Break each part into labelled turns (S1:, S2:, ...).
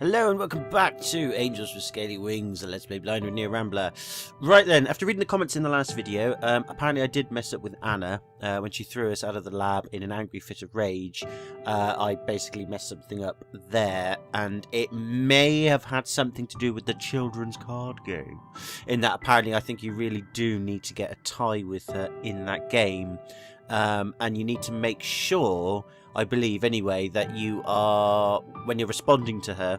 S1: Hello and welcome back to Angels with Scaly Wings, a Let's Play Blind with Near Rambler. Right then, after reading the comments in the last video, apparently I did mess up with Anna when she threw us out of the lab in an angry fit of rage. I basically messed something up there, and it may have had something to do with the children's card game. In that apparently I think you really do need to get a tie with her in that game, and you need to make sure, I believe anyway, that you are, when you're responding to her,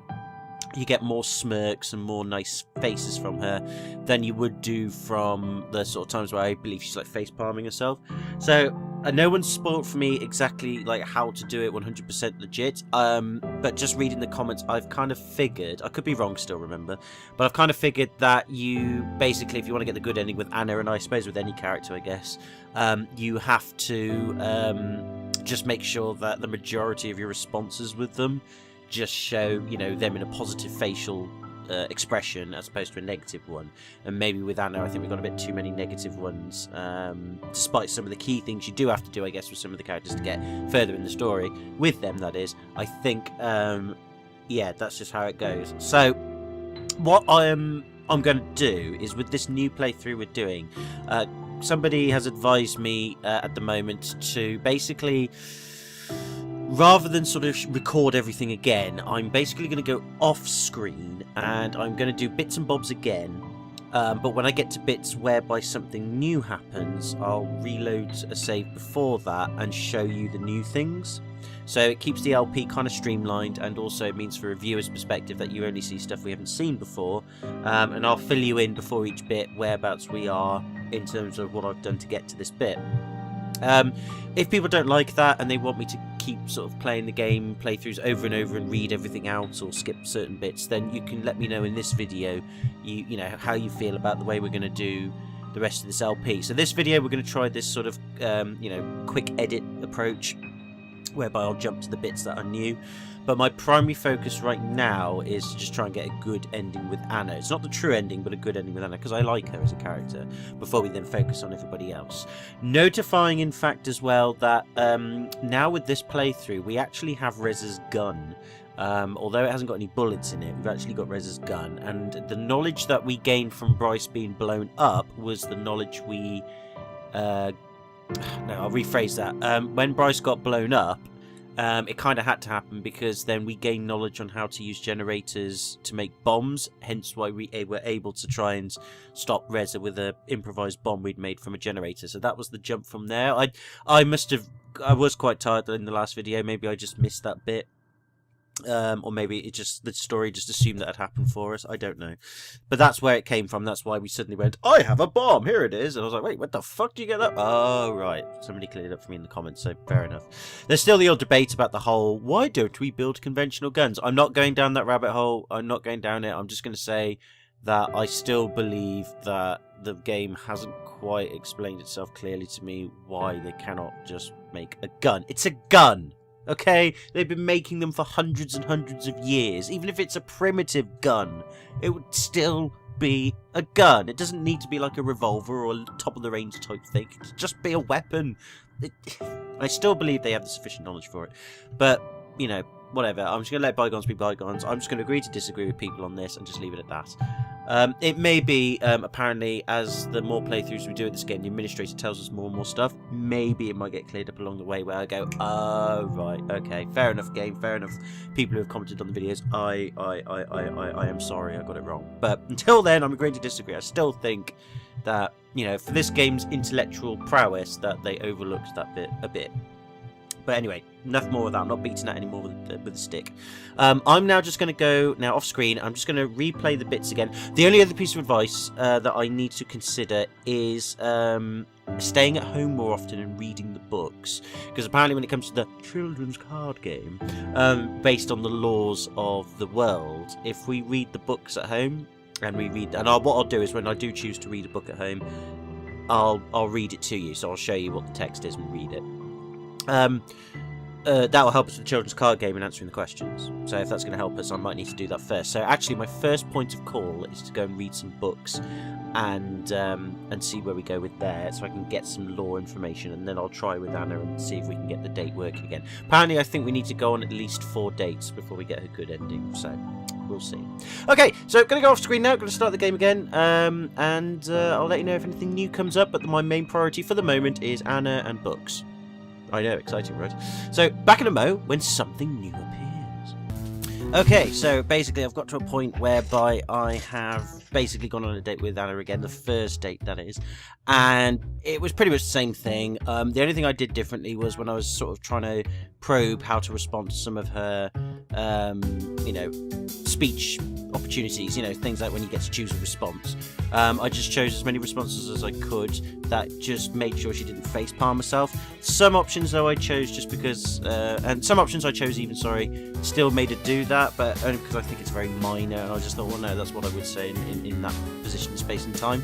S1: you get more smirks and more nice faces from her than you would do from the sort of times where I believe she's like face palming herself. So no one's spoiled for me exactly like how to do it 100% legit, but just reading the comments I've kind of figured, I could be wrong still, remember, but I've kind of figured that you basically, if you want to get the good ending with Anna, and I suppose with any character I guess, you have to just make sure that the majority of your responses with them just show, you know, them in a positive facial expression as opposed to a negative one. And maybe with Anna, I think we've got a bit too many negative ones, despite some of the key things you do have to do, I guess, with some of the characters to get further in the story. With them, that is. I think, yeah, that's just how it goes. So, what I'm going to do is, with this new playthrough we're doing, somebody has advised me at the moment to basically, rather than sort of record everything again, I'm basically going to go off screen and I'm going to do bits and bobs again, but when I get to bits whereby something new happens, I'll reload a save before that and show you the new things. So it keeps the LP kind of streamlined, and also it means for a viewer's perspective that you only see stuff we haven't seen before, and I'll fill you in before each bit whereabouts we are in terms of what I've done to get to this bit. If people don't like that and they want me to keep sort of playing the game playthroughs over and over and read everything out or skip certain bits, then you can let me know in this video you know how you feel about the way we're going to do the rest of this LP. So this video we're going to try this sort of you know, quick edit approach, whereby I'll jump to the bits that are new, but my primary focus right now is to just try and get a good ending with Anna. It's not the true ending, but a good ending with Anna, because I like her as a character, before we then focus on everybody else. Notifying, in fact, as well, that now with this playthrough, we actually have Rez's gun. Although it hasn't got any bullets in it, we've actually got Rez's gun, and the knowledge that we gained from Bryce being blown up was the knowledge we... no, I'll rephrase that. When Bryce got blown up, it kind of had to happen, because then we gained knowledge on how to use generators to make bombs, hence why we were able to try and stop Reza with an improvised bomb we'd made from a generator. So that was the jump from there. I was quite tired in the last video, maybe I just missed that bit. Or maybe it just, the story just assumed that had happened for us. I don't know. But that's where it came from. That's why we suddenly went, I have a bomb, here it is. And I was like, wait, what the fuck do you get that? Oh, right. Somebody cleared it up for me in the comments, so fair enough. There's still the old debate about the whole, why don't we build conventional guns? I'm not going down that rabbit hole. I'm not going down it. I'm just going to say that I still believe that the game hasn't quite explained itself clearly to me why they cannot just make a gun. It's a gun! Okay, they've been making them for hundreds and hundreds of years. Even if it's a primitive gun, it would still be a gun. It doesn't need to be like a revolver or a top-of-the-range type thing. It could just be a weapon. I still believe they have the sufficient knowledge for it. But, you know, whatever. I'm just going to let bygones be bygones. I'm just going to agree to disagree with people on this and just leave it at that. It may be, apparently, as the more playthroughs we do at this game, the administrator tells us more and more stuff. Maybe it might get cleared up along the way where I go, oh, right, okay, fair enough, game, fair enough. People who have commented on the videos, I am sorry, I got it wrong. But until then, I'm agreeing to disagree. I still think that, you know, for this game's intellectual prowess, that they overlooked that bit a bit. But anyway, enough more of that. I'm not beating that anymore with a stick. I'm now just going to go now off screen. I'm just going to replay the bits again. The only other piece of advice that I need to consider is staying at home more often and reading the books. Because apparently when it comes to the children's card game, based on the laws of the world, if we read the books at home, and we read... And what I'll do is when I do choose to read a book at home, I'll read it to you. So I'll show you what the text is and read it. that will help us with the children's card game and answering the questions. So if that's going to help us, I might need to do that first. So actually, my first point of call is to go and read some books and see where we go with there, so I can get some lore information, and then I'll try with Anna and see if we can get the date working again. Apparently, I think we need to go on at least 4 dates before we get a good ending, so we'll see. Okay, so I'm going to go off screen now, going to start the game again, and I'll let you know if anything new comes up, but my main priority for the moment is Anna and books. I know, exciting, right? So, back in a mo when something new appears. Okay, so basically I've got to a point whereby I have basically gone on a date with Anna again, the first date that is, and it was pretty much the same thing. The only thing I did differently was when I was sort of trying to probe how to respond to some of her, you know, speech opportunities, you know, things like when you get to choose a response. I just chose as many responses as I could that just made sure she didn't facepalm herself. Some options though I chose just because, and some options I chose even, still made her do that, but only because I think it's very minor, and I just thought, well no, that's what I would say in that position, space and time.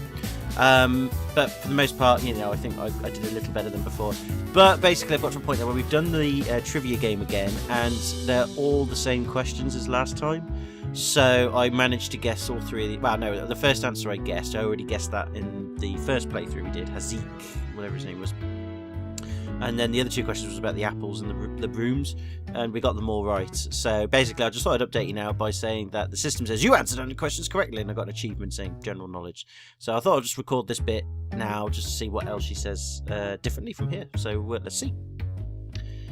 S1: But for the most part, you know, I think I did a little better than before. But basically I've got to a point now where we've done the trivia game again, and they're all the same questions as last time. So I managed to guess all 3 of the... Well, no, the first answer I guessed, I already guessed that in the first playthrough we did. Hazik, whatever his name was. And then the other 2 questions was about the apples and the brooms, and we got them all right. So basically I just thought I'd update you now by saying that the system says you answered 100 questions correctly, and I got an achievement saying general knowledge. So I thought I'd just record this bit now just to see what else she says differently from here. So let's see.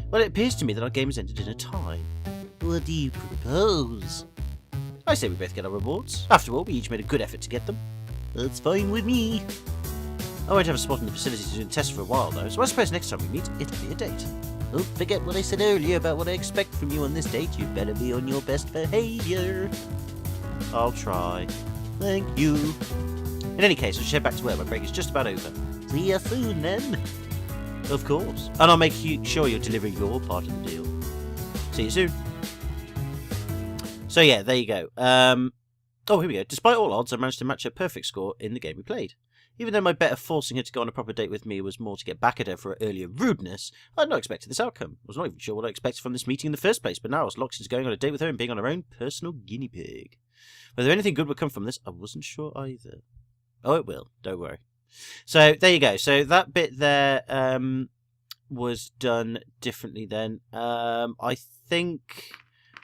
S1: Well, it appears to me that our game has ended in a tie. What do you propose? I say we both get our rewards. After all, we each made a good effort to get them. That's fine with me. I won't have a spot in the facility to do the test for a while, though, so I suppose next time we meet, it'll be a date. Don't forget what I said earlier about what I expect from you on this date. You'd better be on your best behaviour. I'll try. Thank you. In any case, I should head back to work. My break is just about over. See you soon, then. Of course. And I'll make sure you deliver your part of the deal. See you soon. So yeah, there you go. Oh, here we go. Despite all odds, I managed to match a perfect score in the game we played. Even though my bet of forcing her to go on a proper date with me was more to get back at her for her earlier rudeness, I had not expected this outcome. I was not even sure what I expected from this meeting in the first place, but now I was locked into going on a date with her and being on her own personal guinea pig. Whether anything good would come from this, I wasn't sure either. Oh, it will. Don't worry. So, there you go. So, that bit there was done differently then. I think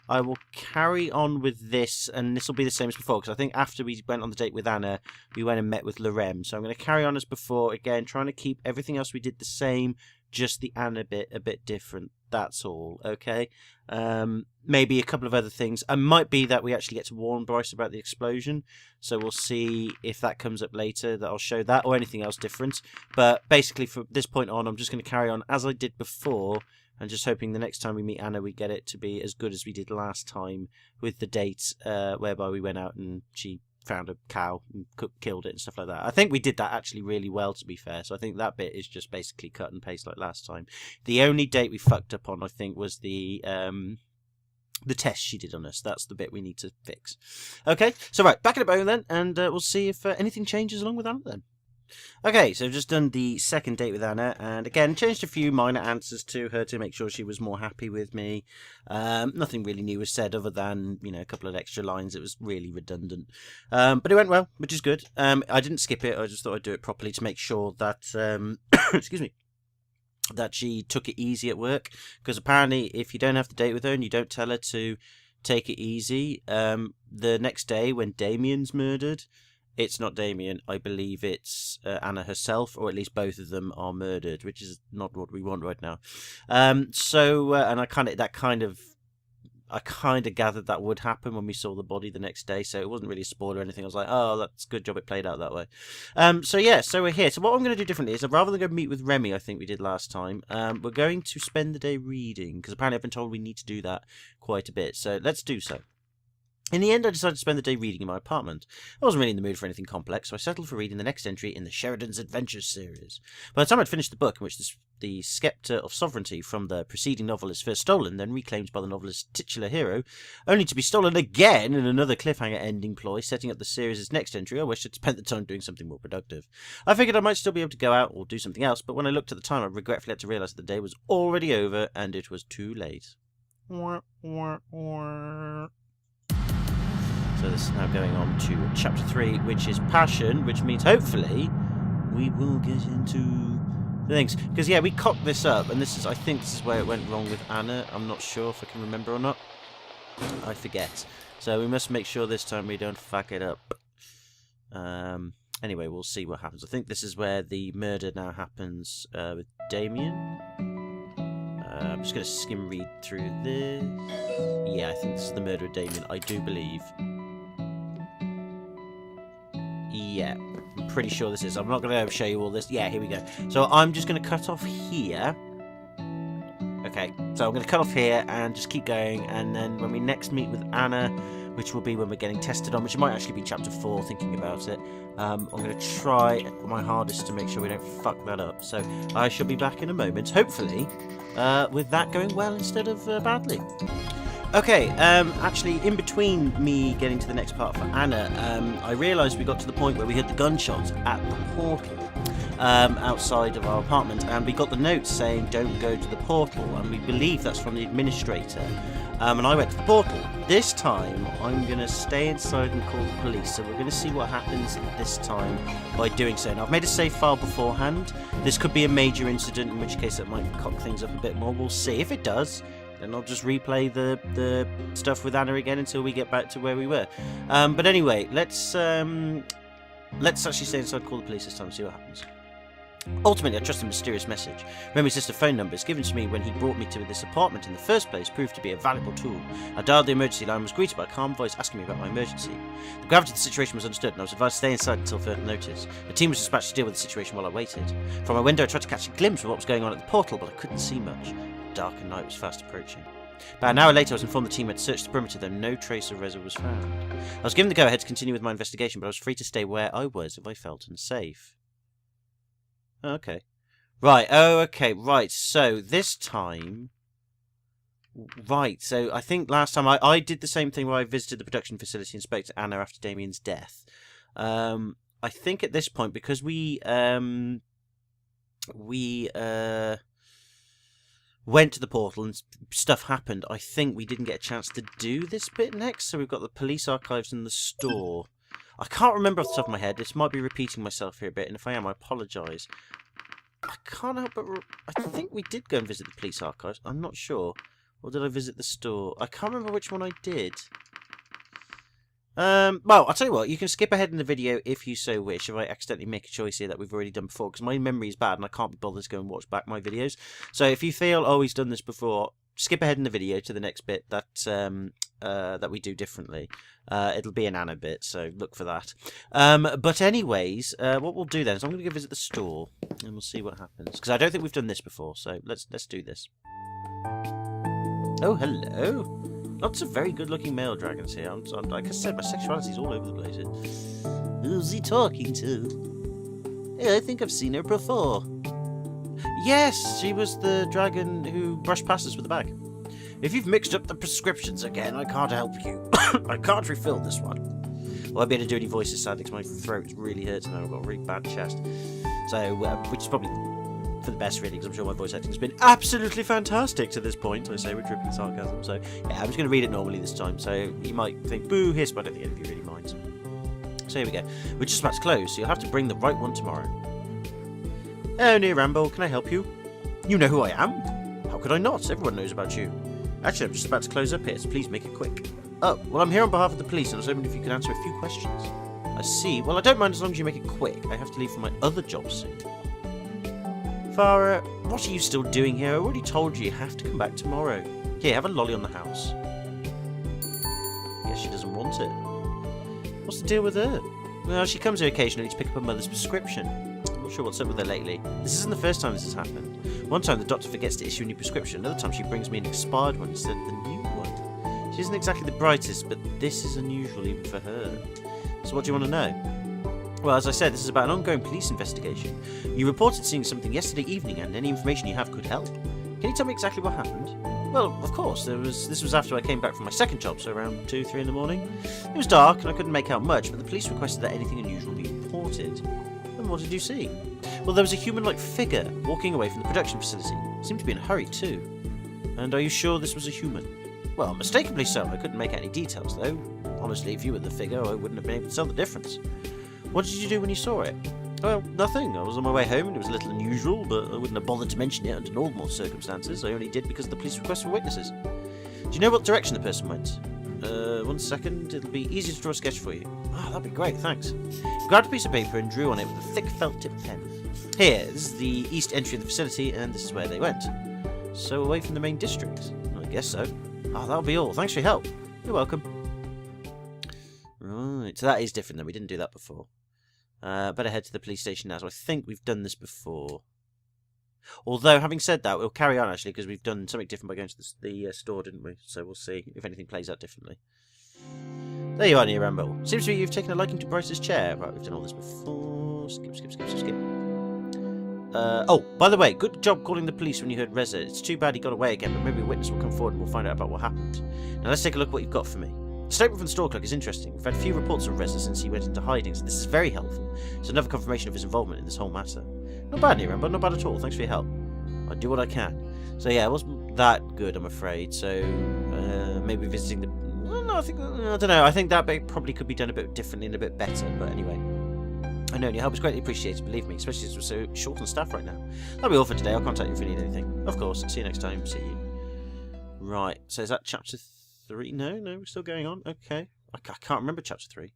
S1: I will carry on with this, and this will be the same as before, because I think after we went on the date with Anna, we went and met with Lorem. So I'm going to carry on as before, again, trying to keep everything else we did the same, just the Anna bit a bit different. That's all, okay? Maybe a couple of other things. It might be that we actually get to warn Bryce about the explosion, so we'll see if that comes up later, that I'll show that, or anything else different. But basically, from this point on, I'm just going to carry on as I did before, and just hoping the next time we meet Anna, we get it to be as good as we did last time with the date whereby we went out and she found a cow and killed it and stuff like that. I think we did that actually really well, to be fair. So I think that bit is just basically cut and paste like last time. The only date we fucked up on, I think, was the test she did on us. That's the bit we need to fix. Okay, so right, back in a bow then, and we'll see if anything changes along with Anna then. Okay, so I've just done the second date with Anna, and again, changed a few minor answers to her to make sure she was more happy with me. Nothing really new was said other than, you know, a couple of extra lines. It was really redundant. But it went well, which is good. I didn't skip it, I just thought I'd do it properly to make sure that, excuse me, that she took it easy at work. Because apparently, if you don't have the date with her and you don't tell her to take it easy, the next day when Damien's murdered, it's not Damien, I believe it's Anna herself, or at least both of them are murdered, which is not what we want right now. And I kind of gathered that would happen when we saw the body the next day, so it wasn't really a spoiler or anything. I was like, oh, that's a good job it played out that way. So yeah, so we're here. So what I'm going to do differently is, rather than go meet with Remy, I think we did last time, we're going to spend the day reading, because apparently I've been told we need to do that quite a bit, so let's do so. In the end, I decided to spend the day reading in my apartment. I wasn't really in the mood for anything complex, so I settled for reading the next entry in the Sheridan's Adventures series. By the time I'd finished the book, in which the sceptre of sovereignty from the preceding novel is first stolen, then reclaimed by the novelist's titular hero, only to be stolen again in another cliffhanger ending ploy, setting up the series' next entry, I wished I'd spent the time doing something more productive. I figured I might still be able to go out or do something else, but when I looked at the time, I regretfully had to realise that the day was already over, and it was too late. So this is now going on to chapter 3, which is passion, which means hopefully we will get into the things. Because yeah, we cocked this up, and I think this is where it went wrong with Anna. I'm not sure if I can remember or not. I forget. So we must make sure this time we don't fuck it up. Anyway, we'll see what happens. I think this is where the murder now happens with Damien. I'm just going to skim read through this. Yeah, I think this is the murder of Damien, I do believe. Yeah, I'm pretty sure this is. I'm not going to show you all this. Yeah, here we go. So I'm just going to cut off here. Okay, so I'm going to cut off here and just keep going. And then when we next meet with Anna, which will be when we're getting tested on, which might actually be chapter 4, thinking about it, I'm going to try my hardest to make sure we don't fuck that up. So I shall be back in a moment, hopefully, with that going well instead of badly. Okay, actually, in between me getting to the next part for Anna, I realised we got to the point where we heard the gunshots at the portal outside of our apartment, and we got the note saying don't go to the portal, and we believe that's from the administrator. And I went to the portal. This time, I'm going to stay inside and call the police, so we're going to see what happens this time by doing so. Now, I've made a save file beforehand. This could be a major incident, in which case it might cock things up a bit more. We'll see. If it does, then I'll just replay the stuff with Anna again until we get back to where we were. But anyway, let's actually stay inside and call the police this time and see what happens. Ultimately, I trust a mysterious message. Remy's list of phone numbers given to me when he brought me to this apartment in the first place proved to be a valuable tool. I dialed the emergency line and was greeted by a calm voice asking me about my emergency. The gravity of the situation was understood, and I was advised to stay inside until further notice. A team was dispatched to deal with the situation while I waited. From my window, I tried to catch a glimpse of what was going on at the portal, but I couldn't see much. The darkened night was fast approaching. About an hour later, I was informed the team had searched the perimeter, though no trace of Reza was found. I was given the go-ahead to continue with my investigation, but I was free to stay where I was if I felt unsafe. Okay. Right, oh, okay, right, so this time... Right, so I think last time I did the same thing where I visited the production facility and spoke to Anna after Damien's death. I think at this point, because we went to the portal and stuff happened, I think we didn't get a chance to do this bit next, so we've got the police archives and the store. I can't remember off the top of my head. This might be repeating myself here a bit, and if I am, I apologise. I can't help but... I think we did go and visit the police archives. I'm not sure. Or did I visit the store? I can't remember which one I did. Well, I'll tell you what. You can skip ahead in the video if you so wish, if I accidentally make a choice here that we've already done before, because my memory is bad and I can't be bothered to go and watch back my videos. So if you feel, oh, he's done this before, skip ahead in the video to the next bit that that we do differently. It'll be an Anna bit, so look for that. But anyways, what we'll do then is I'm going to go visit the store, and we'll see what happens. Because I don't think we've done this before, so let's do this. Oh, hello. Lots of very good-looking male dragons here. Like I said, my sexuality's all over the place. Who's he talking to? Hey, I think I've seen her before. Yes, she was the dragon who brushed past us with the bag. If you've mixed up the prescriptions again, I can't help you. I can't refill this one. Well, I won't be able to do any voices, sadly, because my throat really hurts now. I've got a really bad chest. So, which is probably for the best, really, because I'm sure my voice acting has been absolutely fantastic to this point. I say with dripping sarcasm. So, yeah, I'm just going to read it normally this time. So, you might think, boo, hiss, but I don't think any of you really mind. So, here we go. We're just about to close, so you'll have to bring the right one tomorrow. Oh, near Rambler, can I help you? You know who I am? How could I not? Everyone knows about you. Actually, I'm just about to close up here, so please make it quick. Oh, well, I'm here on behalf of the police, and I was hoping if you could answer a few questions. I see. Well, I don't mind as long as you make it quick. I have to leave for my other job soon. Farah, what are you still doing here? I already told you have to come back tomorrow. Here, have a lolly on the house. Guess she doesn't want it. What's the deal with her? Well, she comes here occasionally to pick up her mother's prescription. I'm not sure what's up with her lately. This isn't the first time this has happened. One time the doctor forgets to issue a new prescription. Another time she brings me an expired one instead of the new one. She isn't exactly the brightest, but this is unusual even for her. So what do you want to know? Well, as I said, this is about an ongoing police investigation. You reported seeing something yesterday evening, and any information you have could help. Can you tell me exactly what happened? Well, of course. This was after I came back from my second job, so around 2, 3 in the morning. It was dark, and I couldn't make out much, but the police requested that anything unusual be reported. And what did you see? Well, there was a human-like figure walking away from the production facility. Seemed to be in a hurry, too. And are you sure this was a human? Well, unmistakably so. I couldn't make out any details, though. Honestly, if you were the figure, I wouldn't have been able to tell the difference. What did you do when you saw it? Well, nothing. I was on my way home and it was a little unusual, but I wouldn't have bothered to mention it under normal circumstances. I only did because of the police request for witnesses. Do you know what direction the person went? 1 second. It'll be easier to draw a sketch for you. Oh, that'd be great, thanks. He grabbed a piece of paper and drew on it with a thick felt-tip pen. Here, this is the east entry of the facility, and this is where they went. So away from the main district? I guess so. Oh, that'll be all. Thanks for your help. You're welcome. Right, so that is different then. We didn't do that before. Better head to the police station now. So I think we've done this before. Although, having said that, we'll carry on actually because we've done something different by going to the store, didn't we? So we'll see if anything plays out differently. There you are, near Rambler. Seems to me you've taken a liking to Bryce's chair. Right, we've done all this before. Skip. Oh, by the way, good job calling the police when you heard Reza. It's too bad he got away again, but maybe a witness will come forward and we'll find out about what happened. Now let's take a look at what you've got for me. The statement from the store clerk is interesting. We've had a few reports of Reza since he went into hiding, so this is very helpful. It's another confirmation of his involvement in this whole matter. Not bad, Niram, not bad at all. Thanks for your help. I do what I can. So yeah, it wasn't that good, I'm afraid. So maybe visiting the... Well, no, I don't know. I think that bit probably could be done a bit differently and a bit better. But anyway, I know your help is greatly appreciated. Believe me, especially as we're so short on staff right now. That'll be all for today. I'll contact you if you need anything. Of course. See you next time. See you. Right. So is that chapter 3? No, we're still going on. Okay. I can't remember chapter 3.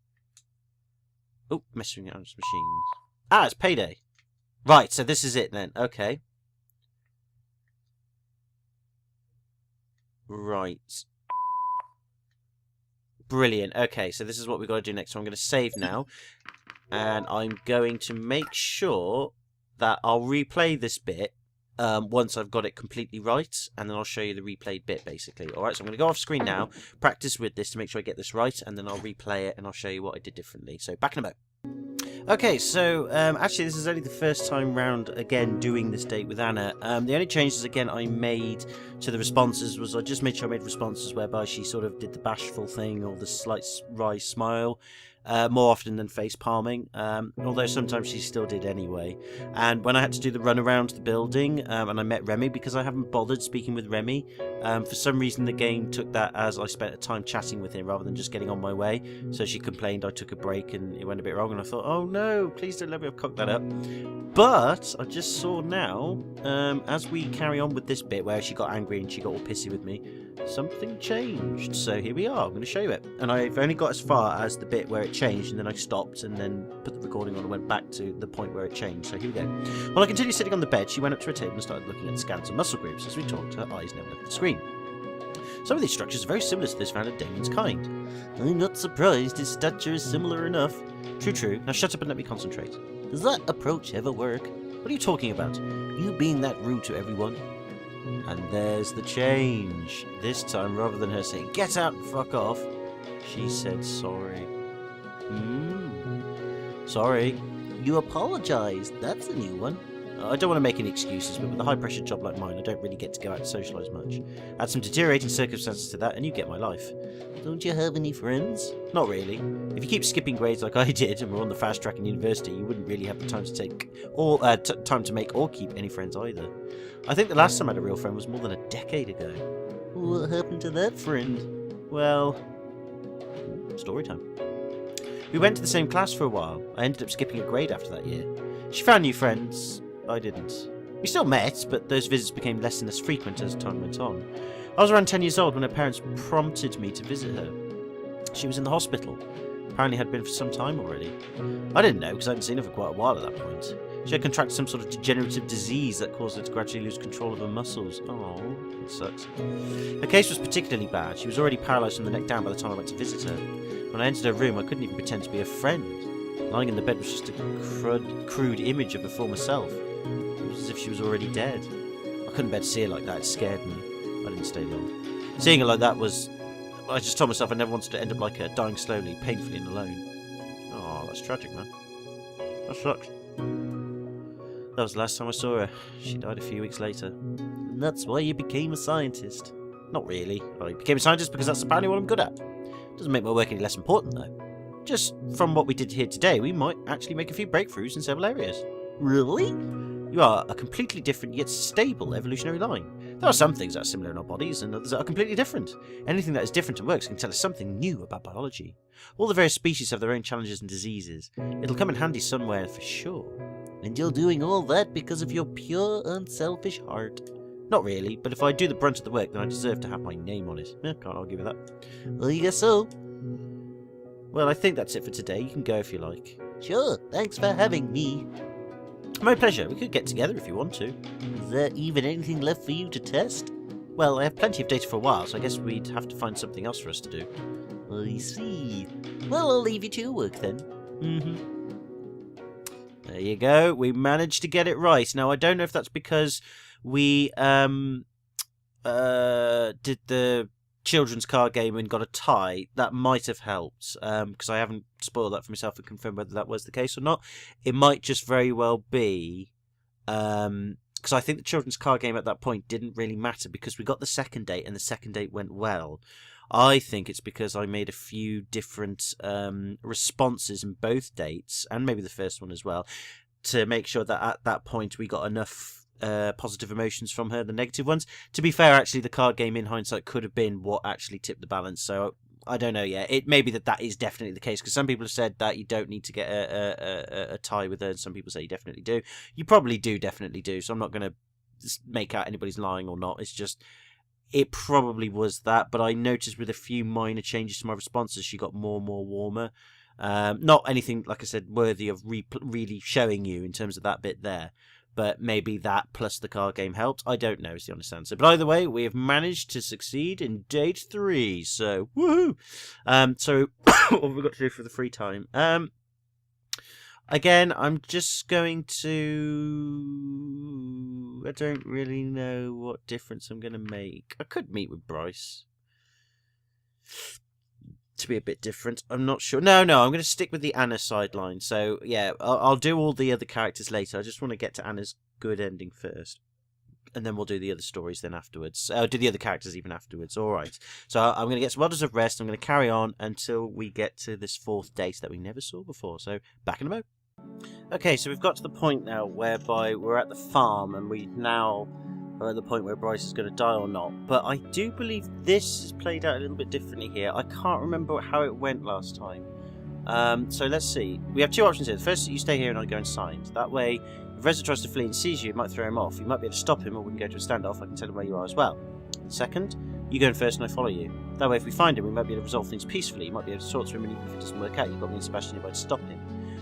S1: Oh, messing around with machines. Ah, it's payday. Right, so this is it then. Okay. Right. Brilliant. Okay, so this is what we've got to do next. So I'm going to save now. And I'm going to make sure that I'll replay this bit once I've got it completely right, and then I'll show you the replayed bit, basically. Alright, so I'm going to go off screen now, practice with this to make sure I get this right, and then I'll replay it, and I'll show you what I did differently. So, back in a moment. Okay, so, actually, this is only the first time round, again, doing this date with Anna. The only changes, again, I made to the responses was I just made sure I made responses whereby she sort of did the bashful thing, or the slight wry smile, more often than face palming, although sometimes she still did anyway. And when I had to do the run around the building, and I met Remy, because I haven't bothered speaking with Remy, for some reason the game took that as I spent a time chatting with him rather than just getting on my way. So she complained I took a break and it went a bit wrong, and I thought, oh no, please don't let me have cocked that up. But I just saw now, as we carry on with this bit where she got angry and she got all pissy with me, something changed. So here we are. I'm going to show you it. And I've only got as far as the bit where it changed, and then I stopped and then put the recording on and went back to the point where it changed. So here we go. While I continued sitting on the bed, she went up to her table and started looking at the scans and muscle groups. As we talked, her eyes never left the screen. Some of these structures are very similar to those found in Damien's kind. I'm not surprised, his stature is similar enough. True. Now shut up and let me concentrate. Does that approach ever work? What are you talking about? You being that rude to everyone? And there's the change. This time, rather than her saying, get out and fuck off, she said sorry. Sorry. You apologised. That's a new one. I don't want to make any excuses, but with a high-pressure job like mine, I don't really get to go out and socialise much. Add some deteriorating circumstances to that, and you get my life. Don't you have any friends? Not really. If you keep skipping grades like I did, and we're on the fast track in university, you wouldn't really have the time to take, or time to make or keep any friends either. I think the last time I had a real friend was more than a decade ago. What happened to that friend? Well, story time. We went to the same class for a while. I ended up skipping a grade after that year. She found new friends. I didn't. We still met, but those visits became less and less frequent as time went on. I was around 10 years old when her parents prompted me to visit her. She was in the hospital. Apparently had been for some time already. I didn't know because I hadn't seen her for quite a while at that point. She had contracted some sort of degenerative disease that caused her to gradually lose control of her muscles. Oh, that sucks. Her case was particularly bad. She was already paralysed from the neck down by the time I went to visit her. When I entered her room, I couldn't even pretend to be a friend. Lying in the bed was just a crude image of her former self. It was as if she was already dead. I couldn't bear to see her like that. It scared me. I didn't stay long. Seeing her like that was I just told myself I never wanted to end up like her, dying slowly, painfully and alone. Oh, that's tragic, man. That sucks. That was the last time I saw her. She died a few weeks later. And that's why you became a scientist. Not really. I became a scientist because that's apparently what I'm good at. Doesn't make my work any less important, though. Just from what we did here today, we might actually make a few breakthroughs in several areas. Really? You are a completely different yet stable evolutionary line. There are some things that are similar in our bodies and others that are completely different. Anything that is different and works can tell us something new about biology. All the various species have their own challenges and diseases. It'll come in handy somewhere for sure. And you're doing all that because of your pure, unselfish heart. Not really, but if I do the brunt of the work, then I deserve to have my name on it. Can't argue with that. Well, I guess so. Well, I think that's it for today. You can go if you like. Sure, thanks for having me. My pleasure. We could get together if you want to. Is there even anything left for you to test? Well, I have plenty of data for a while, so I guess we'd have to find something else for us to do. I see. Well, I'll leave you to your work then. There you go. We managed to get it right. Now, I don't know if that's because we did the children's card game and got a tie. That might have helped, because I haven't spoiled that for myself and confirmed whether that was the case or not. It might just very well be, because I think the children's card game at that point didn't really matter because we got the second date and the second date went well. I think it's because I made a few different responses in both dates, and maybe the first one as well, to make sure that at that point we got enough positive emotions from her, the negative ones. To be fair, actually, the card game in hindsight could have been what actually tipped the balance, so I don't know yet. It may be that is definitely the case, because some people have said that you don't need to get a tie with her, and some people say you definitely do. You probably definitely do, so I'm not going to make out anybody's lying or not. It's just, it probably was that, but I noticed with a few minor changes to my responses, she got more and more warmer. Not anything, like I said, worthy of really showing you in terms of that bit there. But maybe that plus the card game helped. I don't know is the honest answer. But either way, we have managed to succeed in date 3. So, woohoo! So, what have we got to do for the free time? Again, I'm just going to... I don't really know what difference I'm going to make. I could meet with Bryce to be a bit different. I'm not sure. No, I'm going to stick with the Anna sideline. So, yeah, I'll do all the other characters later. I just want to get to Anna's good ending first. And then we'll do the other stories then afterwards. I'll do the other characters even afterwards. All right. So I'm going to get some well-deserved rest. I'm going to carry on until we get to this 4th date that we never saw before. So, back in a moment. Okay, so we've got to the point now whereby we're at the farm and we now are at the point where Bryce is going to die or not. But I do believe this is played out a little bit differently here. I can't remember how it went last time. So let's see. We have 2 options here. The first is you stay here and I go inside. That way, if Reza tries to flee and sees you, it might throw him off. You might be able to stop him, or we can go to a standoff. I can tell him where you are as well. Second, you go in first and I follow you. That way, if we find him, we might be able to resolve things peacefully. You might be able to talk to him, and even if it doesn't work out, you've got me and Sebastian nearby to stop him.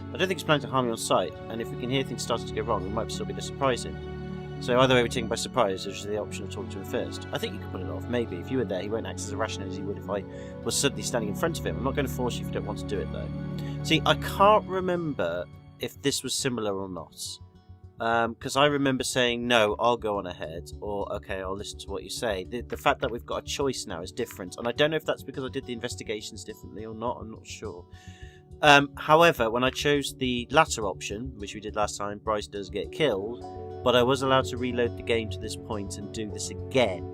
S1: I don't think he's planning to harm you on sight, and if we can hear things starting to go wrong, we might still be able to surprise him. So either way, we're taken by surprise, there's the option of talking to him first. I think you could pull it off, maybe. If you were there, he won't act as irrational as he would if I was suddenly standing in front of him. I'm not going to force you if you don't want to do it, though. See, I can't remember if this was similar or not. Because I remember saying, no, I'll go on ahead, or, okay, I'll listen to what you say. The fact that we've got a choice now is different, and I don't know if that's because I did the investigations differently or not, I'm not sure. However, when I chose the latter option, which we did last time, Bryce does get killed, but I was allowed to reload the game to this point and do this again.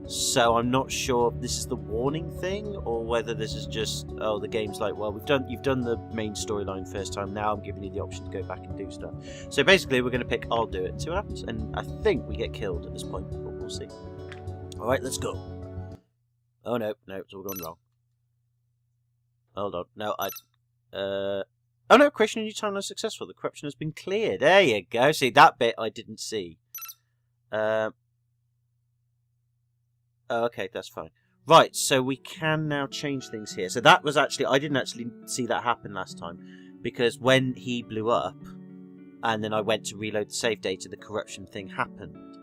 S1: So I'm not sure if this is the warning thing, or whether this is just, oh, the game's like, well, you've done the main storyline first time, now I'm giving you the option to go back and do stuff. So basically, we're going to pick I'll do it and see what happens. And I think we get killed at this point, but we'll see. Alright, let's go. Oh, no, it's all gone wrong. Hold on, no, oh no, creation of new timeline successful. The corruption has been cleared. There you go. See, that bit I didn't see. Oh, okay, that's fine. Right, so we can now change things here. So that was actually, I didn't actually see that happen last time. Because when he blew up, and then I went to reload the save data, the corruption thing happened.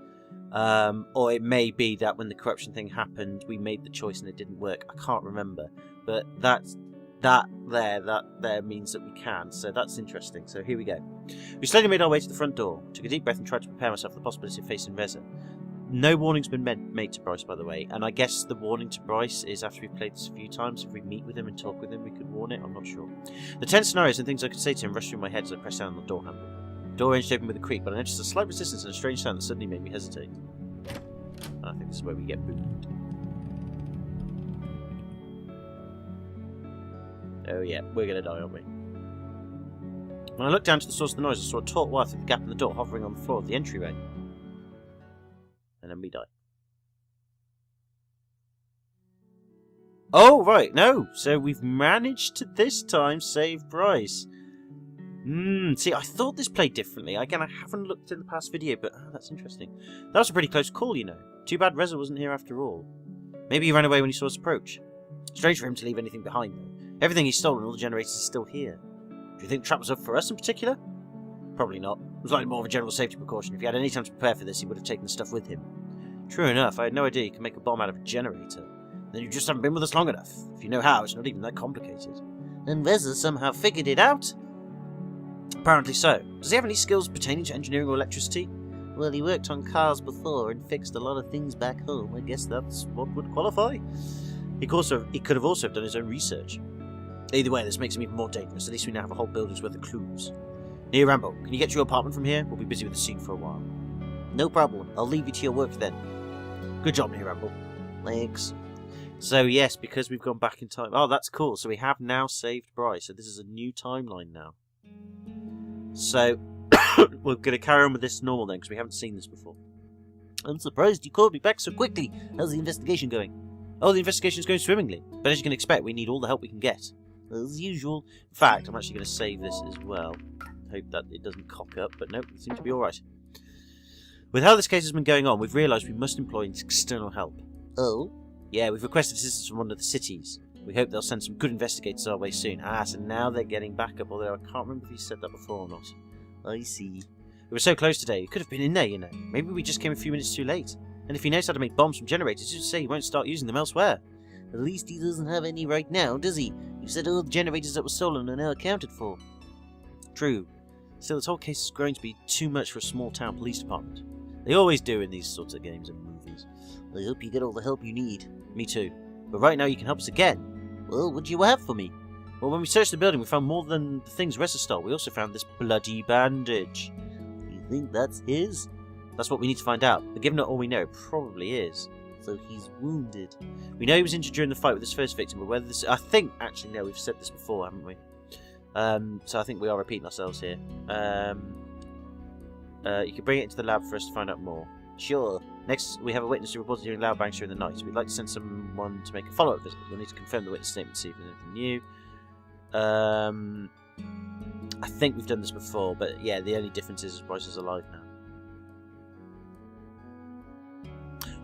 S1: Or it may be that when the corruption thing happened, we made the choice and it didn't work. I can't remember. But that there means that we can, so that's interesting. So here we go. We slowly made our way to the front door, took a deep breath and tried to prepare myself for the possibility of facing Reza. No warning's been made to Bryce, by the way, and I guess the warning to Bryce is after we've played this a few times. If we meet with him and talk with him, we could warn it. I'm not sure. The 10 scenarios and things I could say to him rushed through my head as I pressed down on the door handle. The door edged open with a creak, but I noticed a slight resistance and a strange sound that suddenly made me hesitate. I think this is where we get boomed. Oh yeah, we're gonna die, aren't we? When I looked down to the source of the noise, I saw a taut wire through the gap in the door hovering on the floor of the entryway. And then we die. Oh, right, no! So we've managed to this time save Bryce. See, I thought this played differently. Again, I haven't looked in the past video, but that's interesting. That was a pretty close call, you know. Too bad Reza wasn't here after all. Maybe he ran away when he saw us approach. Strange for him to leave anything behind, though. Everything he's stolen, all the generators are still here. Do you think the trap was up for us in particular? Probably not. It was likely more of a general safety precaution. If he had any time to prepare for this, he would have taken the stuff with him. True enough, I had no idea you could make a bomb out of a generator. Then you just haven't been with us long enough. If you know how, it's not even that complicated. And Reza somehow figured it out? Apparently so. Does he have any skills pertaining to engineering or electricity? Well, he worked on cars before and fixed a lot of things back home. I guess that's what would qualify. He could have also done his own research. Either way, this makes him even more dangerous. At least we now have a whole building's worth of clues. Near Rambo, can you get to your apartment from here? We'll be busy with the scene for a while. No problem. I'll leave you to your work then. Good job, Near Rambo. Thanks. So yes, because we've gone back in time. Oh, that's cool. So we have now saved Bryce. So this is a new timeline now. So we're going to carry on with this normal then, because we haven't seen this before. I'm surprised you called me back so quickly. How's the investigation going? Oh, the investigation's going swimmingly. But as you can expect, we need all the help we can get. As usual. In fact, I'm actually going to save this as well. Hope that it doesn't cock up, but nope, it seems to be alright. With how this case has been going on, we've realised we must employ external help. Oh? Yeah, we've requested assistance from one of the cities. We hope they'll send some good investigators our way soon. Ah, so now they're getting backup, although I can't remember if he said that before or not. I see. We were so close today, he could have been in there, you know. Maybe we just came a few minutes too late. And if he knows how to make bombs from generators, just say he won't start using them elsewhere. At least he doesn't have any right now, does he? You said all the generators that were stolen are now accounted for. True. Still, this whole case is growing to be too much for a small-town police department. They always do in these sorts of games and movies. I hope you get all the help you need. Me too. But right now you can help us again. Well, what do you have for me? Well, when we searched the building, we found more than the things Reza stole. We also found this bloody bandage. You think that's his? That's what we need to find out. But given all we know, it probably is. So he's wounded. We know he was injured during the fight with his first victim, but whether this... I think, actually, no, we've said this before, haven't we? So I think we are repeating ourselves here. You can bring it into the lab for us to find out more. Sure. Next, we have a witness who reported hearing loud bangs during the night. We'd like to send someone to make a follow-up visit. We'll need to confirm the witness statement to see if there's anything new. I think we've done this before, but yeah, the only difference is Bryce is alive now.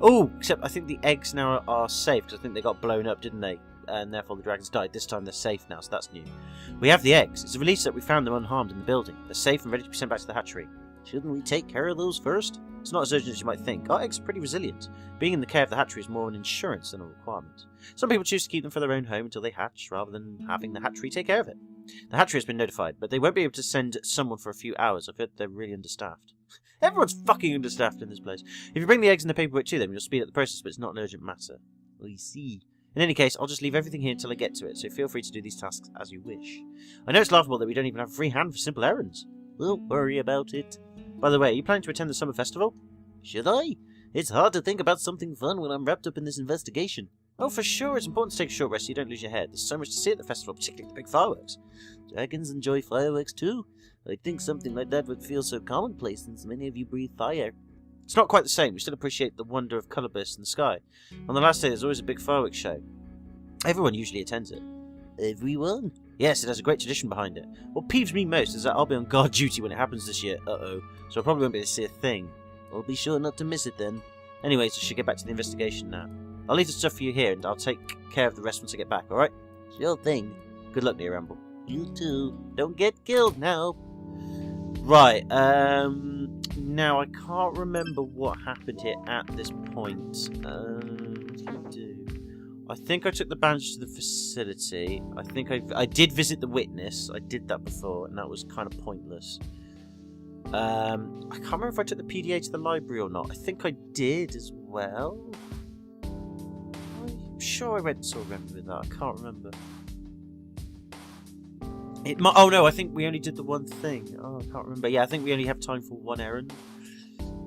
S1: Oh, except I think the eggs now are safe, because I think they got blown up, didn't they? And therefore the dragons died. This time they're safe now, so that's new. We have the eggs. It's a release that we found them unharmed in the building. They're safe and ready to be sent back to the hatchery. Shouldn't we take care of those first? It's not as urgent as you might think. Our eggs are pretty resilient. Being in the care of the hatchery is more an insurance than a requirement. Some people choose to keep them for their own home until they hatch, rather than having the hatchery take care of it. The hatchery has been notified, but they won't be able to send someone for a few hours. I've heard they're really understaffed. Everyone's fucking understaffed in this place. If you bring the eggs and the paperwork to them, you'll speed up the process, but it's not an urgent matter. I see. In any case, I'll just leave everything here until I get to it, so feel free to do these tasks as you wish. I know it's laughable that we don't even have a free hand for simple errands. Don't worry about it. By the way, are you planning to attend the summer festival? Should I? It's hard to think about something fun when I'm wrapped up in this investigation. Oh, for sure, it's important to take a short rest so you don't lose your head. There's so much to see at the festival, particularly the big fireworks. Dragons enjoy fireworks too. I think something like that would feel so commonplace since many of you breathe fire. It's not quite the same. We still appreciate the wonder of colour bursts in the sky. On the last day, there's always a big fireworks show. Everyone usually attends it. Everyone? Yes, it has a great tradition behind it. What peeves me most is that I'll be on guard duty when it happens this year. Uh-oh. So I probably won't be able to see a thing. I'll be sure not to miss it then. Anyways, I should get back to the investigation now. I'll leave the stuff for you here, and I'll take care of the rest once I get back, alright? Sure thing. Good luck, Near Ramble. You too. Don't get killed now. Right, now I can't remember what happened here at this point. What did I do? I think I took the bandage to the facility. I think I did visit the witness. I did that before, and that was kind of pointless. I can't remember if I took the PDA to the library or not. I think I did as well. I'm sure I went and saw Rambler with that. I can't remember. Oh no, I think we only did the one thing. Oh, I can't remember. Yeah, I think we only have time for one errand.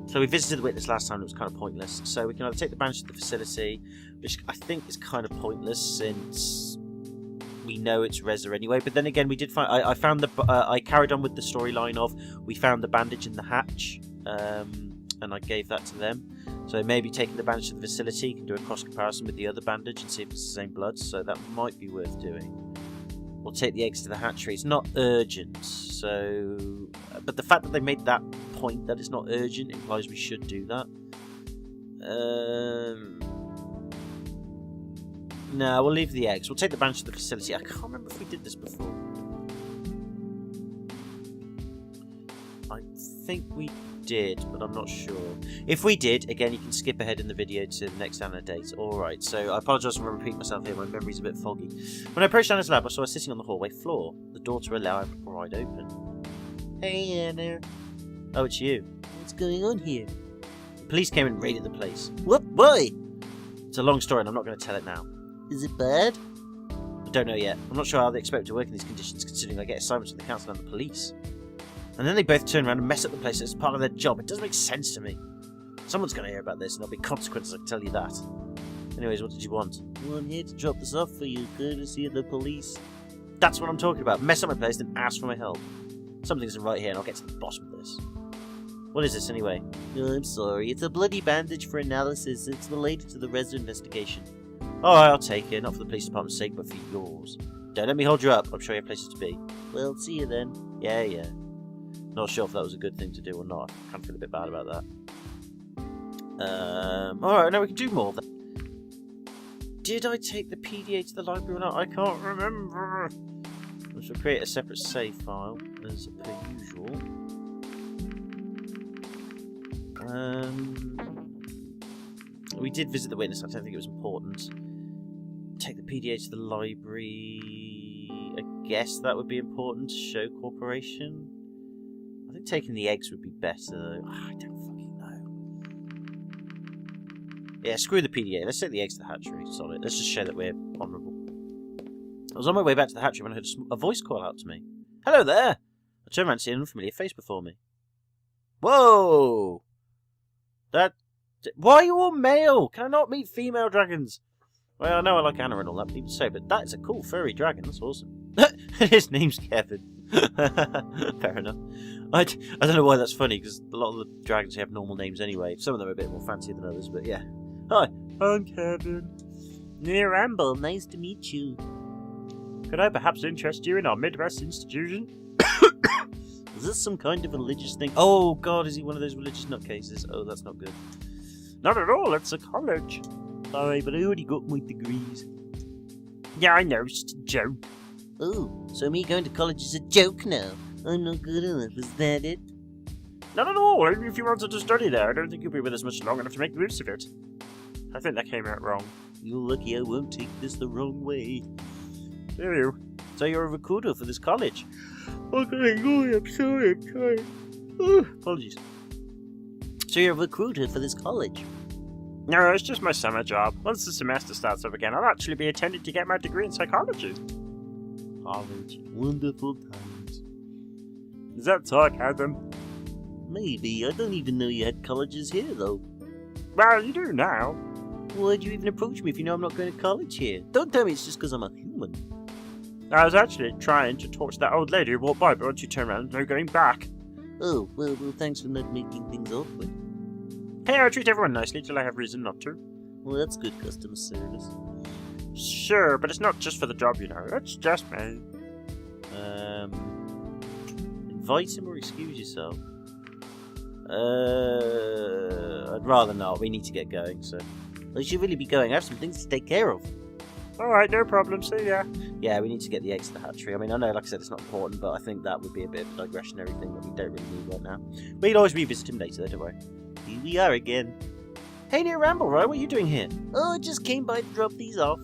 S1: So we visited the witness last time. It was kind of pointless. So we can either take the bandage to the facility, which I think is kind of pointless since we know it's Reza anyway. But then again, we did find. I found the. I carried on with the storyline of we found the bandage in the hatch, and I gave that to them. So maybe taking the bandage to the facility, you can do a cross comparison with the other bandage and see if it's the same blood. So that might be worth doing. Or take the eggs to the hatchery. It's not urgent, so... But the fact that they made that point that it's not urgent implies we should do that. No, we'll leave the eggs. We'll take the bandage to the facility. I can't remember if we did this before. I think we did, but I'm not sure. If we did, again, you can skip ahead in the video to the next Anna date. Alright, so I apologise for repeating myself here. My memory's a bit foggy. When I approached Anna's lab, I saw her sitting on the hallway floor. The door to her lab wide open. Hey, Anna. Oh, it's you. What's going on here? The police came and raided the place. What? Why? It's a long story and I'm not going to tell it now. Is it bad? I don't know yet. I'm not sure how they expect to work in these conditions, considering I get assignments from the council and the police. And then they both turn around and mess up the place as part of their job. It doesn't make sense to me. Someone's going to hear about this, and there'll be consequences, I can tell you that. Anyways, what did you want? Well, I'm here to drop this off for you, courtesy of the police. That's what I'm talking about. Mess up my place, then ask for my help. Something isn't right here, and I'll get to the bottom of this. What is this, anyway? Oh, I'm sorry. It's a bloody bandage for analysis. It's related to the Reza investigation. Alright, I'll take it. Not for the police department's sake, but for yours. Don't let me hold you up. I'm sure you have places to be. Well, see you then. Yeah. Not sure if that was a good thing to do or not. I kind of feel a bit bad about that. Alright, now we can do more then. Did I take the PDA to the library or not? I can't remember. I shall create a separate save file, as per usual. We did visit the witness. I don't think it was important. Take the PDA to the library. I guess that would be important to show cooperation. I think taking the eggs would be better, though. I don't fucking know. Yeah, screw the PDA. Let's take the eggs to the hatchery. Solid. Let's just show that we're honourable. I was on my way back to the hatchery when I heard a voice call out to me. Hello there! I turned around to see an unfamiliar face before me. Whoa! Why are you all male? Can I not meet female dragons? Well, I know I like Anna and all that, but even so, but that is a cool furry dragon. That's awesome. His name's Kevin. Fair enough. I don't know why that's funny, because a lot of the dragons have normal names anyway. Some of them are a bit more fancy than others, but yeah. Hi, I'm Kevin. Near Ramble, nice to meet you. Could I perhaps interest you in our Midwest institution? Is this some kind of religious thing? Oh god, is he one of those religious nutcases? Oh, that's not good. Not at all, it's a college. Sorry, but I already got my degrees. Yeah, I know, it's just a joke. Oh, so me going to college is a joke now? I'm not good enough, is that it? Not at all, even if you wanted to study there, I don't think you'll be with us much long enough to make use of it. I think that came out wrong. You're lucky I won't take this the wrong way. Do you? So you're a recruiter for this college? Okay, I'm sorry, I'm trying. Apologies. So you're a recruiter for this college? No, it's just my summer job. Once the semester starts up again, I'll actually be attending to get my degree in psychology. College. Wonderful times. Is that sarcasm? Maybe. I don't even know you had colleges here, though. Well, you do now. Why'd you even approach me if you know I'm not going to college here? Don't tell me it's just because I'm a human. I was actually trying to talk to that old lady who walked by, but once you turn around, no going back. Oh, well, thanks for not making things awkward. Hey, I treat everyone nicely till I have reason not to. Well, that's good customer service. Sure, but it's not just for the job, you know. It's just me. Invite him or excuse yourself? I'd rather not. We need to get going, so... I should really be going. I have some things to take care of. Alright, no problem. See ya. Yeah, we need to get the eggs to the hatchery. I mean, I know, like I said, it's not important, but I think that would be a bit of a digressionary thing that we don't really need right now. We can always revisit him later, though, don't worry. Here we are again. Hey, near Ramble, right? What are you doing here? Oh, I just came by to drop these off.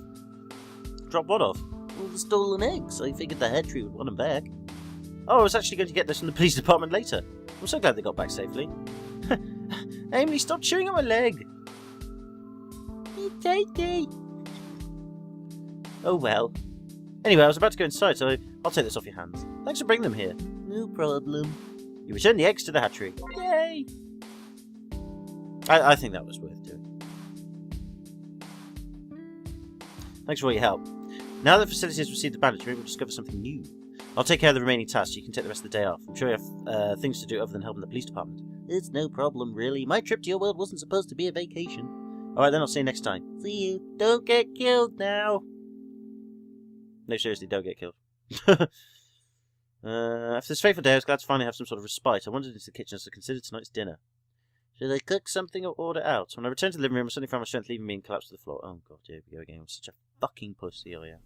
S1: Drop what off? Well, the stolen eggs. I figured the hatchery would want them back. Oh, I was actually going to get this from the police department later. I'm so glad they got back safely. Emily, stop chewing on my leg! Oh well. Anyway, I was about to go inside, so I'll take this off your hands. Thanks for bringing them here. No problem. You returned the eggs to the hatchery. Yay! I think that was worth doing. Thanks for all your help. Now that the facility has received the badge, maybe we'll discover something new. I'll take care of the remaining tasks so you can take the rest of the day off. I'm sure you have things to do other than helping the police department. It's no problem, really. My trip to your world wasn't supposed to be a vacation. Alright then, I'll see you next time. See you. Don't get killed now. No, seriously, don't get killed. After this fateful day, I was glad to finally have some sort of respite. I wandered into the kitchen as I considered tonight's dinner. Should I cook something or order out? When I returned to the living room, I suddenly found my strength leaving me and collapsed to the floor. Oh god, here we go again. I'm such a fucking pussy, oh yeah.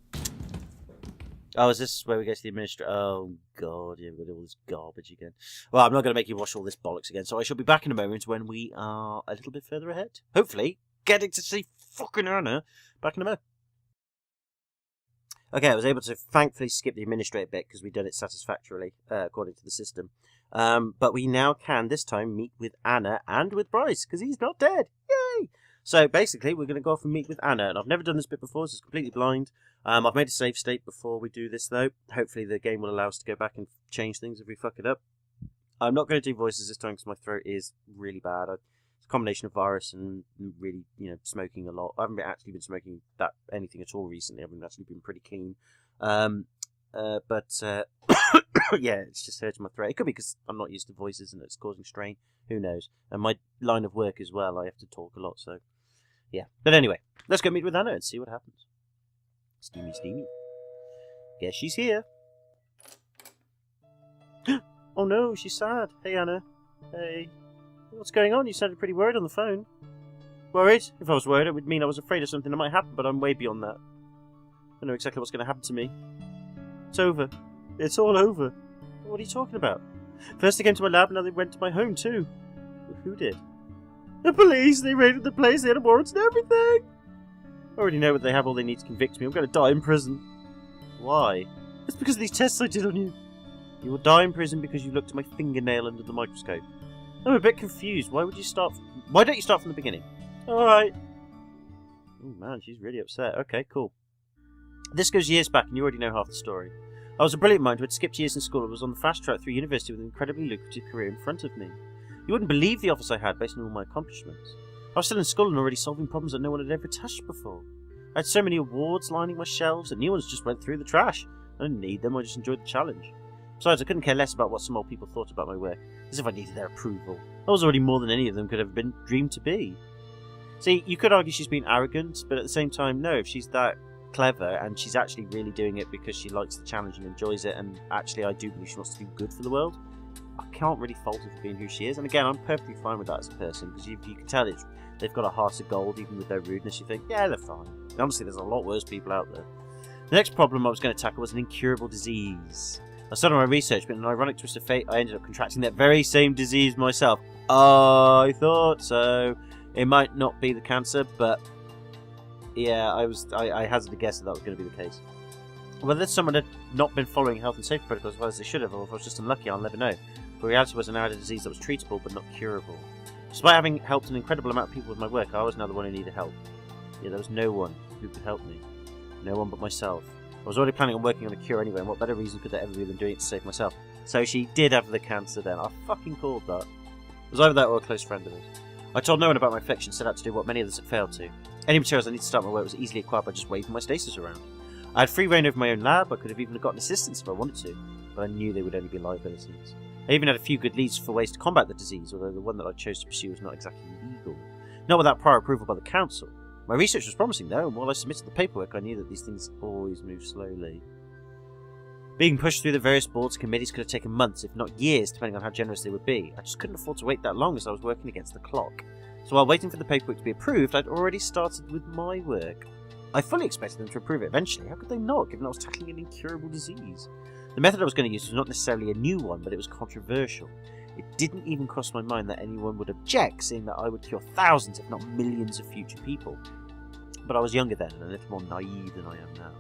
S1: Oh, is this where we go to the administrator? Oh god, yeah, we've got all this garbage again. Well, I'm not going to make you wash all this bollocks again, so I shall be back in a moment when we are a little bit further ahead. Hopefully, getting to see fucking Anna back in a moment. Okay, I was able to thankfully skip the administrator bit because we'd done it satisfactorily, according to the system. But we now can, this time, meet with Anna and with Bryce, because he's not dead. Yay! So, basically, we're going to go off and meet with Anna. And I've never done this bit before, so it's completely blind. I've made a save state before we do this, though. Hopefully the game will allow us to go back and change things if we fuck it up. I'm not going to do voices this time because my throat is really bad. It's a combination of virus and really, smoking a lot. I haven't actually been smoking anything at all recently. I've actually been pretty clean. Yeah, it's just hurting my throat. It could be because I'm not used to voices and it's causing strain. Who knows? And my line of work as well, I have to talk a lot, so yeah. But anyway, let's go meet with Anna and see what happens. Steamy. Guess she's here. Oh no, she's sad. Hey Anna. Hey. What's going on? You sounded pretty worried on the phone. Worried? If I was worried, it would mean I was afraid of something that might happen, but I'm way beyond that. I know exactly what's going to happen to me. It's over. It's all over. What are you talking about? First they came to my lab, now they went to my home too. Who did? The police! They raided the place, they had warrants and everything! I already know that they have all they need to convict me. I'm going to die in prison. Why? It's because of these tests I did on you. You will die in prison because you looked at my fingernail under the microscope. I'm a bit confused. Why don't you start from the beginning? Alright. Oh man, she's really upset. Okay, cool. This goes years back and you already know half the story. I was a brilliant mind who had skipped years in school and was on the fast track through university with an incredibly lucrative career in front of me. You wouldn't believe the office I had based on all my accomplishments. I was still in school and already solving problems that no one had ever touched before. I had so many awards lining my shelves and new ones just went through the trash. I didn't need them, I just enjoyed the challenge. Besides, I couldn't care less about what some old people thought about my work, as if I needed their approval. I was already more than any of them could have been dreamed to be. See, you could argue she's been arrogant, but at the same time, no, if she's that clever and she's actually really doing it because she likes the challenge and enjoys it, and actually I do believe she wants to do good for the world, I can't really fault her for being who she is. And again, I'm perfectly fine with that as a person, because you can tell they've got a heart of gold even with their rudeness. You think, yeah, they're fine. And honestly, there's a lot worse people out there. The next problem I was going to tackle was an incurable disease. I started my research, but in an ironic twist of fate, I ended up contracting that very same disease myself. I thought so. It might not be the cancer, but yeah, I hazarded a guess that was going to be the case. Whether someone had not been following health and safety protocols as well as they should have, or if I was just unlucky, I'll never know. The reality was I now had a disease that was treatable but not curable. Despite having helped an incredible amount of people with my work, I was now the one who needed help. Yeah, there was no one who could help me. No one but myself. I was already planning on working on a cure anyway, and what better reason could there ever be than doing it to save myself? So she did have the cancer then. I fucking called that. It was either that or a close friend of hers. I told no one about my infection, set out to do what many others had failed to. Any materials I needed to start my work was easily acquired by just waving my stasis around. I had free reign over my own lab, I could have even gotten assistance if I wanted to, but I knew they would only be liabilities. I even had a few good leads for ways to combat the disease, although the one that I chose to pursue was not exactly legal. Not without prior approval by the council. My research was promising though, and while I submitted the paperwork I knew that these things always move slowly. Being pushed through the various boards and committees could have taken months, if not years, depending on how generous they would be. I just couldn't afford to wait that long as I was working against the clock. So while waiting for the paperwork to be approved, I'd already started with my work. I fully expected them to approve it eventually. How could they not, given I was tackling an incurable disease? The method I was going to use was not necessarily a new one, but it was controversial. It didn't even cross my mind that anyone would object, seeing that I would cure thousands, if not millions, of future people. But I was younger then, and a little more naive than I am now.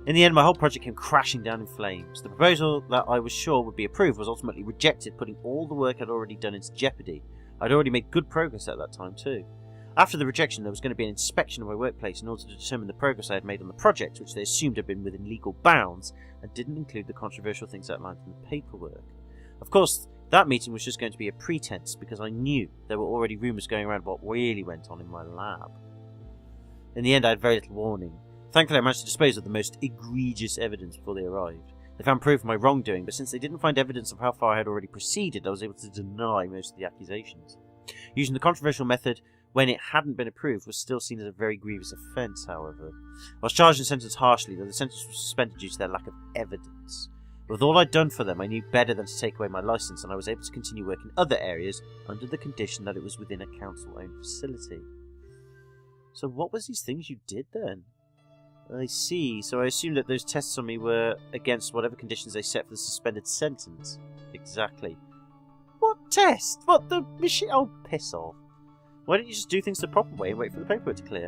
S1: In the end, my whole project came crashing down in flames. The proposal that I was sure would be approved was ultimately rejected, putting all the work I'd already done into jeopardy. I'd already made good progress at that time too. After the rejection, there was going to be an inspection of my workplace in order to determine the progress I had made on the project, which they assumed had been within legal bounds, and didn't include the controversial things outlined in the paperwork. Of course, that meeting was just going to be a pretense, because I knew there were already rumours going around what really went on in my lab. In the end, I had very little warning. Thankfully, I managed to dispose of the most egregious evidence before they arrived. They found proof of my wrongdoing, but since they didn't find evidence of how far I had already proceeded, I was able to deny most of the accusations. Using the controversial method when it hadn't been approved was still seen as a very grievous offence, however. I was charged and sentenced harshly, though the sentence was suspended due to their lack of evidence. With all I'd done for them, I knew better than to take away my licence, and I was able to continue work in other areas under the condition that it was within a council-owned facility. So what was these things you did then? I see, so I assume that those tests on me were against whatever conditions they set for the suspended sentence. Exactly. What test? What, the machine? Oh, piss off. Why don't you just do things the proper way and wait for the paperwork to clear?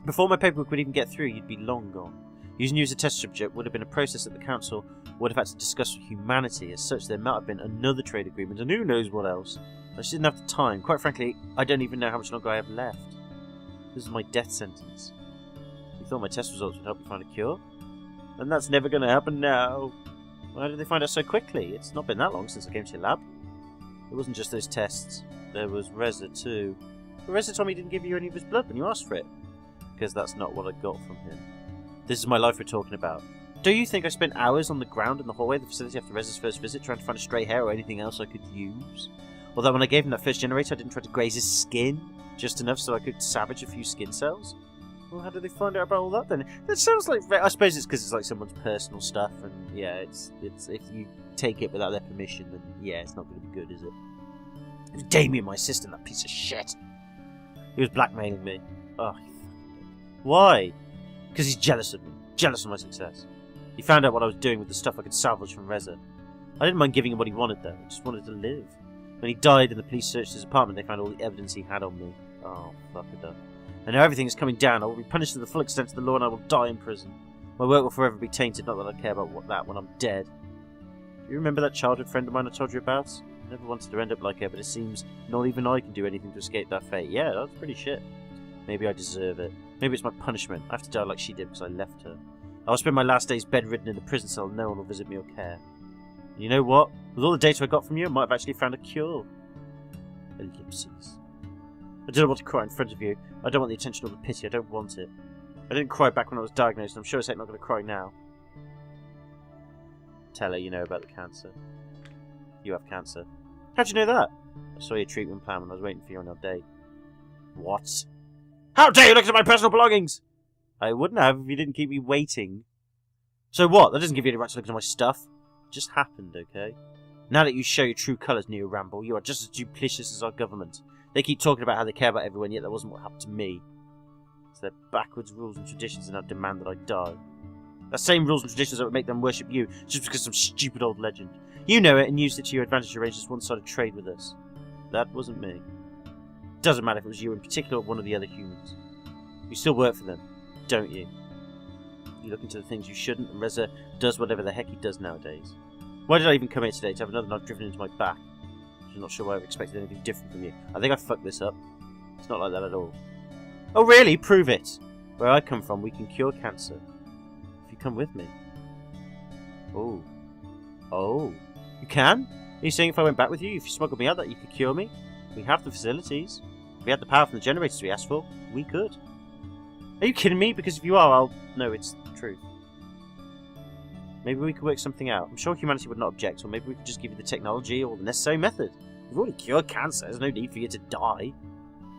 S1: Before my paperwork would even get through, you'd be long gone. Using you as a test subject would have been a process that the council would have had to discuss with humanity. As such, there might have been another trade agreement, and who knows what else. I just didn't have the time. Quite frankly, I don't even know how much longer I have left. This is my death sentence. You thought my test results would help you find a cure? And that's never going to happen now. Why did they find out so quickly? It's not been that long since I came to your lab. It wasn't just those tests. There was Reza too. But Reza told me he didn't give you any of his blood when you asked for it. Because that's not what I got from him. This is my life we're talking about. Do you think I spent hours on the ground in the hallway of the facility after Reza's first visit trying to find a stray hair or anything else I could use? Or that when I gave him that first generator I didn't try to graze his skin? Just enough so I could salvage a few skin cells? Well, how did they find out about all that then? That sounds like... I suppose it's because it's like someone's personal stuff, and yeah, it's if you take it without their permission, then yeah, it's not going to be good, is it? It was Damien, my assistant, that piece of shit. He was blackmailing me. Oh, why? Because he's jealous of me. Jealous of my success. He found out what I was doing with the stuff I could salvage from Reza. I didn't mind giving him what he wanted, though. I just wanted to live. When he died and the police searched his apartment, they found all the evidence he had on me. Oh, fuck it up. And now everything is coming down. I will be punished to the full extent of the law, and I will die in prison. My work will forever be tainted, not that I care about that when I'm dead. Do you remember that childhood friend of mine I told you about? I never wanted to end up like her, but it seems not even I can do anything to escape that fate. Yeah, that's pretty shit. Maybe I deserve it. Maybe it's my punishment. I have to die like she did because I left her. I will spend my last days bedridden in the prison cell and no one will visit me or care. And you know what? With all the data I got from you, I might have actually found a cure. Ellipses. I don't want to cry in front of you. I don't want the attention or the pity. I don't want it. I didn't cry back when I was diagnosed, and I'm sure as heck not going to cry now. Tell her you know about the cancer. You have cancer. How'd you know that? I saw your treatment plan when I was waiting for you on our date. What? How dare you look at my personal belongings? I wouldn't have if you didn't keep me waiting. So what? That doesn't give you any right to look at my stuff. It just happened, okay? Now that you show your true colours, Neo Ramble, you are just as duplicitous as our government. They keep talking about how they care about everyone, yet that wasn't what happened to me. It's their backwards rules and traditions and now demand that I die. The same rules and traditions that would make them worship you, just because of some stupid old legend. You know it and used it to your advantage to arrange this one-sided trade with us. That wasn't me. It doesn't matter if it was you in particular or one of the other humans. You still work for them, don't you? You look into the things you shouldn't, and Reza does whatever the heck he does nowadays. Why did I even come here today to have another knife driven into my back? I'm not sure why I've expected anything different from you. I think I fucked this up. It's not like that at all. Oh really? Prove it! Where I come from, we can cure cancer. If you come with me. Oh. Oh. You can? Are you saying if I went back with you, if you smuggled me out, that you could cure me? We have the facilities. If we had the power from the generators we asked for, we could. Are you kidding me? Because if you are, I'll know it's the truth. Maybe we could work something out. I'm sure humanity would not object, or maybe we could just give you the technology or the necessary method. We've already cured cancer. There's no need for you to die.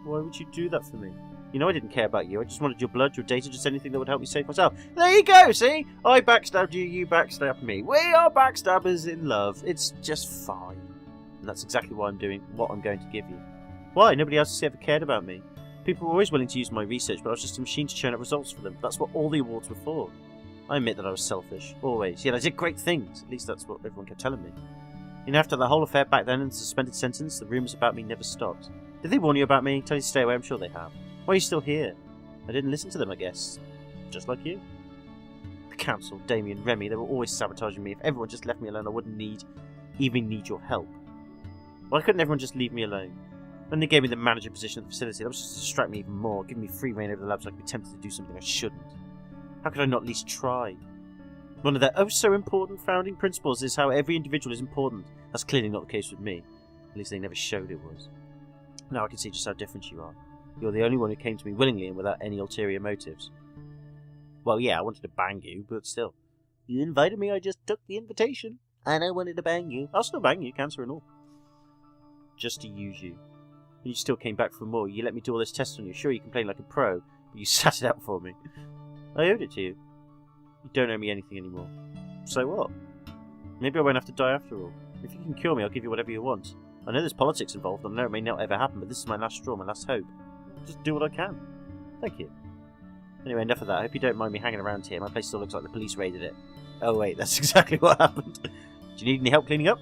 S1: Why would you do that for me? You know I didn't care about you. I just wanted your blood, your data, just anything that would help me save myself. There you go, see? I backstabbed you, you backstabbed me. We are backstabbers in love. It's just fine. And that's exactly why I'm doing what I'm going to give you. Why? Nobody else has ever cared about me. People were always willing to use my research, but I was just a machine to churn out results for them. That's what all the awards were for. I admit that I was selfish, always. Yet I did great things. At least that's what everyone kept telling me. You know, after the whole affair back then and the suspended sentence, the rumours about me never stopped. Did they warn you about me? Tell you to stay away? I'm sure they have. Why are you still here? I didn't listen to them, I guess. Just like you. council, Damien, Remy, they were always sabotaging me. If everyone just left me alone, I wouldn't even need your help. Why couldn't everyone just leave me alone? When they gave me the manager position at the facility, that was just to distract me even more, giving me free reign over the lab so I could be tempted to do something I shouldn't. How could I not at least try? One of their oh-so-important founding principles is how every individual is important. That's clearly not the case with me. At least they never showed it was. Now I can see just how different you are. You're the only one who came to me willingly and without any ulterior motives. Well, yeah, I wanted to bang you, but still. You invited me, I just took the invitation. And I wanted to bang you. I'll still bang you, cancer and all. Just to use you. And you still came back for more. You let me do all this tests on you. Sure, you complained like a pro, but you sat it out for me. I owed it to you. You don't owe me anything anymore. So what? Maybe I won't have to die after all. If you can cure me, I'll give you whatever you want. I know there's politics involved, I know it may not ever happen, but this is my last straw, my last hope. Just do what I can. Thank you. Anyway, enough of that. I hope you don't mind me hanging around here. My place still looks like the police raided it. Oh wait, that's exactly what happened. Do you need any help cleaning up?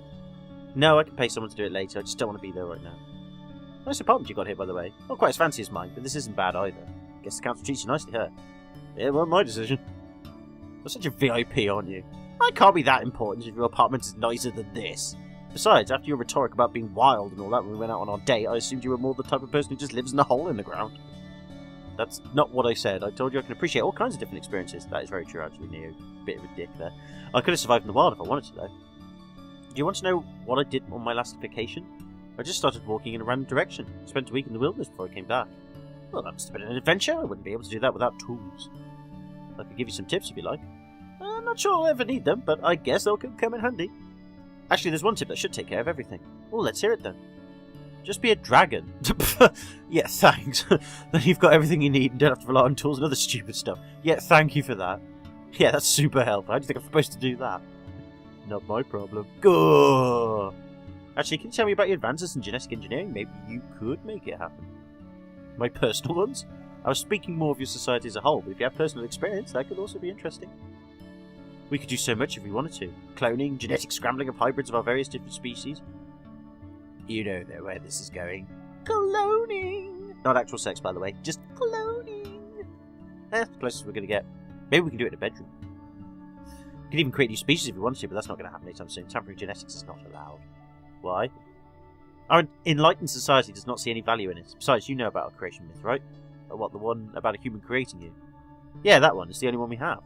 S1: No, I can pay someone to do it later. I just don't want to be there right now. Nice apartment you got here, by the way. Not quite as fancy as mine, but this isn't bad either. Guess the council treats you nicely, huh? Yeah, well, my decision. You're such a VIP, aren't you? I can't be that important if your apartment is nicer than this. Besides, after your rhetoric about being wild and all that when we went out on our date, I assumed you were more the type of person who just lives in a hole in the ground. That's not what I said. I told you I can appreciate all kinds of different experiences. That is very true, actually, Neo. Bit of a dick there. I could have survived in the wild if I wanted to, though. Do you want to know what I did on my last vacation? I just started walking in a random direction. I spent a week in the wilderness before I came back. Well, that must have been an adventure. I wouldn't be able to do that without tools. I could give you some tips if you like. I'm not sure I'll ever need them, but I guess they'll come in handy. Actually, there's one tip that should take care of everything. Oh, let's hear it then. Just be a dragon. Yeah, thanks. Then you've got everything you need and don't have to rely on tools and other stupid stuff. Yeah, thank you for that. Yeah, that's super helpful. How do you think I'm supposed to do that? Not my problem. Go. Actually, can you tell me about your advances in genetic engineering? Maybe you could make it happen. My personal ones? I was speaking more of your society as a whole, but if you have personal experience, that could also be interesting. We could do so much if we wanted to. Cloning, genetic scrambling of hybrids of our various different species. You know where this is going. Cloning! Not actual sex, by the way. Just cloning! The closest we're going to get. Maybe we can do it in a bedroom. We could even create new species if we wanted to, but that's not going to happen anytime soon. Temporary genetics is not allowed. Why? Our enlightened society does not see any value in it. Besides, you know about our creation myth, right? What, the one about a human creating you? Yeah, that one. It's the only one we have.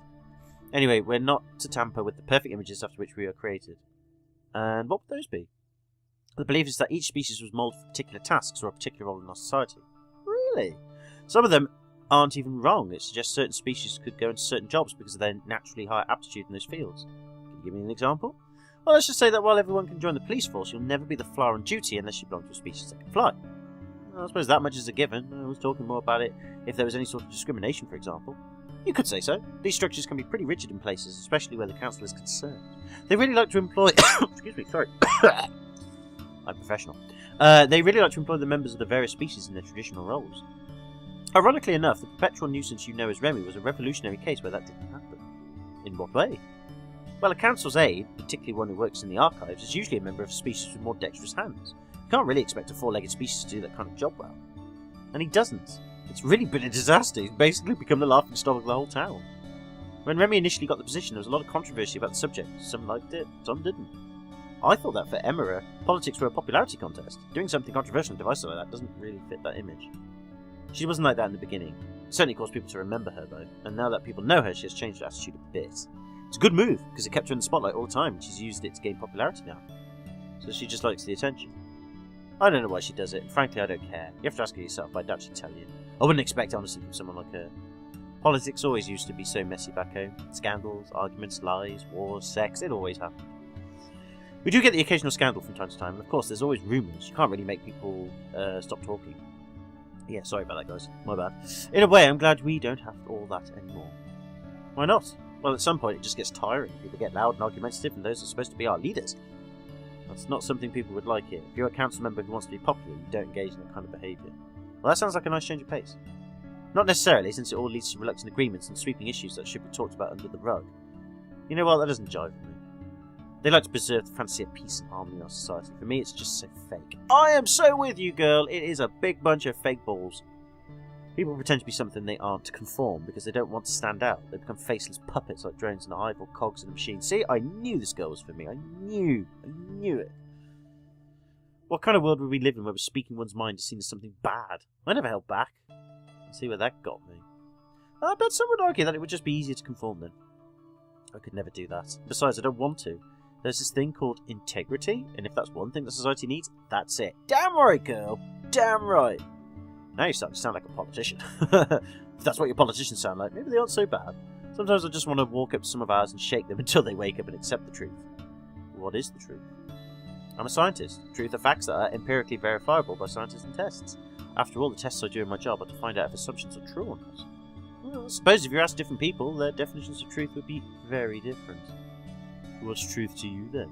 S1: Anyway, we're not to tamper with the perfect images after which we are created. And what would those be? The belief is that each species was moulded for particular tasks or a particular role in our society. Really? Some of them aren't even wrong. It suggests certain species could go into certain jobs because of their naturally higher aptitude in those fields. Can you give me an example? Well, let's just say that while everyone can join the police force, you'll never be the flyer on duty unless you belong to a species that can fly. Well, I suppose that much is a given. I was talking more about it if there was any sort of discrimination, for example. You could say so. These structures can be pretty rigid in places, especially where the council is concerned. They really like to employ... Excuse me, sorry. I'm professional. They really like to employ the members of the various species in their traditional roles. Ironically enough, the perpetual nuisance you know as Remy was a revolutionary case where that didn't happen. In what way? Well, a council's aide, particularly one who works in the archives, is usually a member of a species with more dexterous hands. You can't really expect a four-legged species to do that kind of job well. And he doesn't. It's really been a disaster. He's basically become the laughingstock of the whole town. When Remy initially got the position, there was a lot of controversy about the subject. Some liked it, some didn't. I thought that for Emera, politics were a popularity contest. Doing something controversial and divisive like that doesn't really fit that image. She wasn't like that in the beginning. It certainly caused people to remember her, though, and now that people know her, she has changed her attitude a bit. It's a good move, because it kept her in the spotlight all the time, and she's used it to gain popularity now. So she just likes the attention. I don't know why she does it, and frankly I don't care. You have to ask her yourself, but I doubt she'd tell you. I wouldn't expect honestly from someone like her. Politics always used to be so messy back home. Scandals, arguments, lies, wars, sex, it always happened. We do get the occasional scandal from time to time, and of course there's always rumours. You can't really make people stop talking. Yeah, sorry about that, guys. My bad. In a way, I'm glad we don't have all that anymore. Why not? Well, at some point it just gets tiring. People get loud and argumentative, and those are supposed to be our leaders. That's not something people would like here. If you're a council member who wants to be popular, you don't engage in that kind of behaviour. Well, that sounds like a nice change of pace. Not necessarily, since it all leads to reluctant agreements and sweeping issues that should be talked about under the rug. You know what, that doesn't jive with me. They like to preserve the fantasy of peace and harmony in our society. For me, it's just so fake. I am so with you, girl. It is a big bunch of fake balls. People pretend to be something they aren't to conform because they don't want to stand out. They become faceless puppets like drones in a hive or cogs in a machine. See, I knew this girl was for me. I knew it. What kind of world would we live in where speaking one's mind is seen as something bad? I never held back. See where that got me. I bet some would argue that it would just be easier to conform then. I could never do that. Besides, I don't want to. There's this thing called integrity, and if that's one thing that society needs, that's it. Damn right, girl. Damn right. Now you're starting to sound like a politician. If that's what your politicians sound like, maybe they aren't so bad. Sometimes I just want to walk up to some of ours and shake them until they wake up and accept the truth. What is the truth? I'm a scientist. Truth are facts that are empirically verifiable by scientists and tests. After all, the tests I do in my job are to find out if assumptions are true or not. Well, I suppose if you ask different people, their definitions of truth would be very different. What's truth to you then?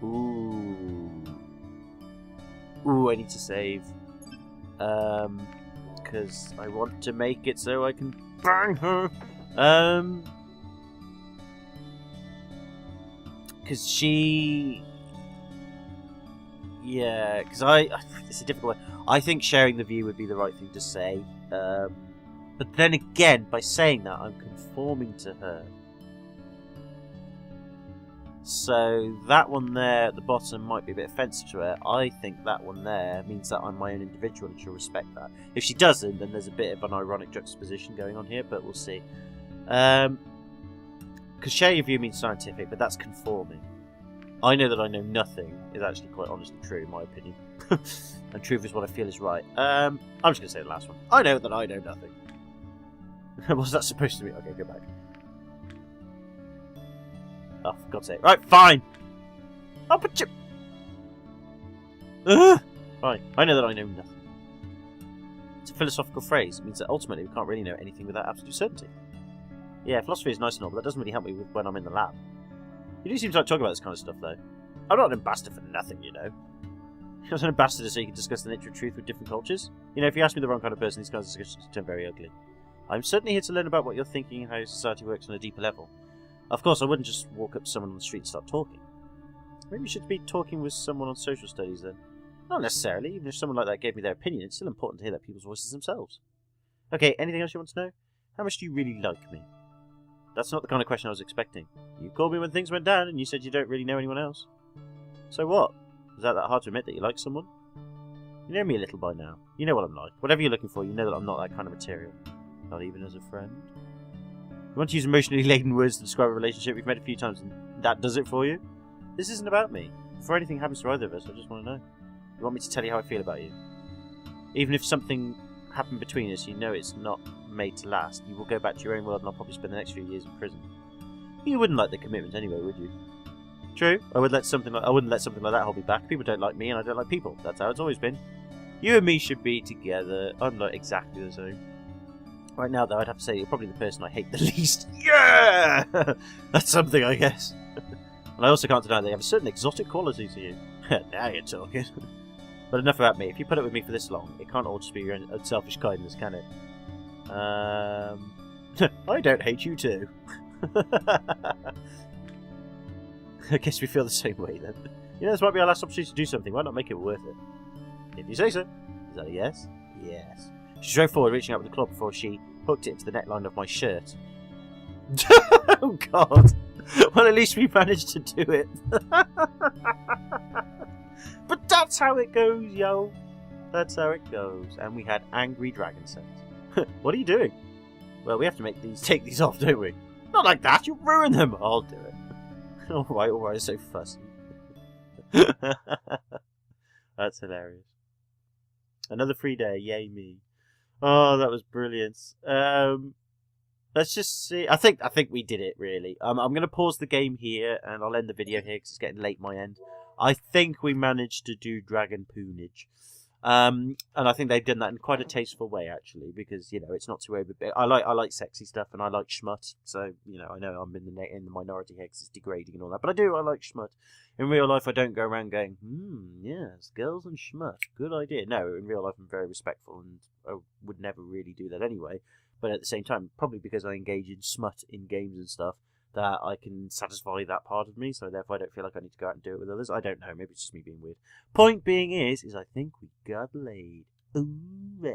S1: Ooh, I need to save. Because I want to make it so I can bang her. Because she... Yeah, because it's a difficult one. I think sharing the view would be the right thing to say. But then again, by saying that, I'm conforming to her. So that one there at the bottom might be a bit offensive to her. I think that one there means that I'm my own individual and she'll respect that. If she doesn't, then there's a bit of an ironic juxtaposition going on here, but we'll see. Because share your view means scientific, but that's conforming. I know that I know nothing is actually quite honestly true, in my opinion. And truth is what I feel is right. I'm just going to say the last one. I know that I know nothing. What's that supposed to mean? Okay, go back. Oh, for God's sake. Right, fine! I'll put you... Fine. I know that I know nothing. It's a philosophical phrase. It means that ultimately we can't really know anything without absolute certainty. Yeah, philosophy is nice and all, but that doesn't really help me when I'm in the lab. You do seem to like talking about this kind of stuff, though. I'm not an ambassador for nothing, you know. I was an ambassador so you can discuss the nature of truth with different cultures. You know, if you ask me the wrong kind of person, these kinds of discussions turn very ugly. I'm certainly here to learn about what you're thinking and how society works on a deeper level. Of course, I wouldn't just walk up to someone on the street and start talking. Maybe you should be talking with someone on social studies, then. Not necessarily. Even if someone like that gave me their opinion, it's still important to hear that people's voices themselves. Okay, anything else you want to know? How much do you really like me? That's not the kind of question I was expecting. You called me when things went down, and you said you don't really know anyone else. So what? Is that hard to admit that you like someone? You know me a little by now. You know what I'm like. Whatever you're looking for, you know that I'm not that kind of material. Not even as a friend. You want to use emotionally laden words to describe a relationship we've met a few times, and that does it for you? This isn't about me. Before anything happens to either of us, I just want to know. You want me to tell you how I feel about you? Even if something happened between us, you know it's not made to last. You will go back to your own world, and I'll probably spend the next few years in prison. You wouldn't like the commitment anyway, would you? True. I wouldn't let something like that hold me back. People don't like me, and I don't like people. That's how it's always been. You and me should be together. I'm not exactly the same. Right now, though, I'd have to say you're probably the person I hate the least. Yeah! That's something, I guess. And I also can't deny they have a certain exotic quality to you. Now you're talking. But enough about me. If you put up with me for this long, it can't all just be your own selfish kindness, can it? I don't hate you too. I guess we feel the same way then. You know, this might be our last opportunity to do something. Why not make it worth it? If you say so. Is that a yes? Yes. She drove forward, reaching out with the club before she hooked it into the neckline of my shirt. Oh God! Well, at least we managed to do it. But that's how it goes, yo. That's how it goes. And we had angry dragon sense. What are you doing? Well, we have to take these off, don't we? Not like that. You'll ruin them. I'll do it. All right. So fussy. That's hilarious. Another free day. Yay me. Oh, that was brilliant. Let's just see. I think we did it, really. I'm going to pause the game here, and I'll end the video here because it's getting late my end. I think we managed to do Dragon Poonage. And I think they've done that in quite a tasteful way, actually, because, you know, it's not too overbit. I like sexy stuff, and I like schmut, so, you know, I know I'm in the minority here because it's degrading and all that, but I like schmut. In real life, I don't go around going, yes, girls and schmut, good idea. No, in real life, I'm very respectful, and I would never really do that anyway, but at the same time, probably because I engage in smut in games and stuff, that I can satisfy that part of me, so therefore I don't feel like I need to go out and do it with others. I don't know, maybe it's just me being weird. Point being is I think we got laid. Ooh, yeah.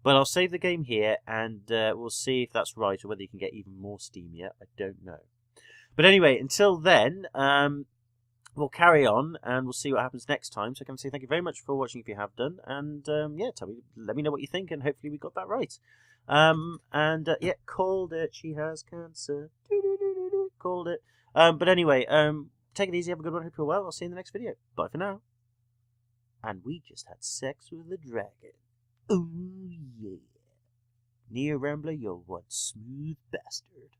S1: But I'll save the game here, and we'll see if that's right, or whether you can get even more steam yet. I don't know. But anyway, until then, we'll carry on, and we'll see what happens next time. So I can say thank you very much for watching if you have done, and yeah, let me know what you think, and hopefully we got that right. Yeah, called it. She has cancer. Called it. But anyway, take it easy. Have a good one. Hope you're well. I'll see you in the next video. Bye for now. And we just had sex with a dragon. Ooh, yeah. Near Rambler, you're one smooth bastard.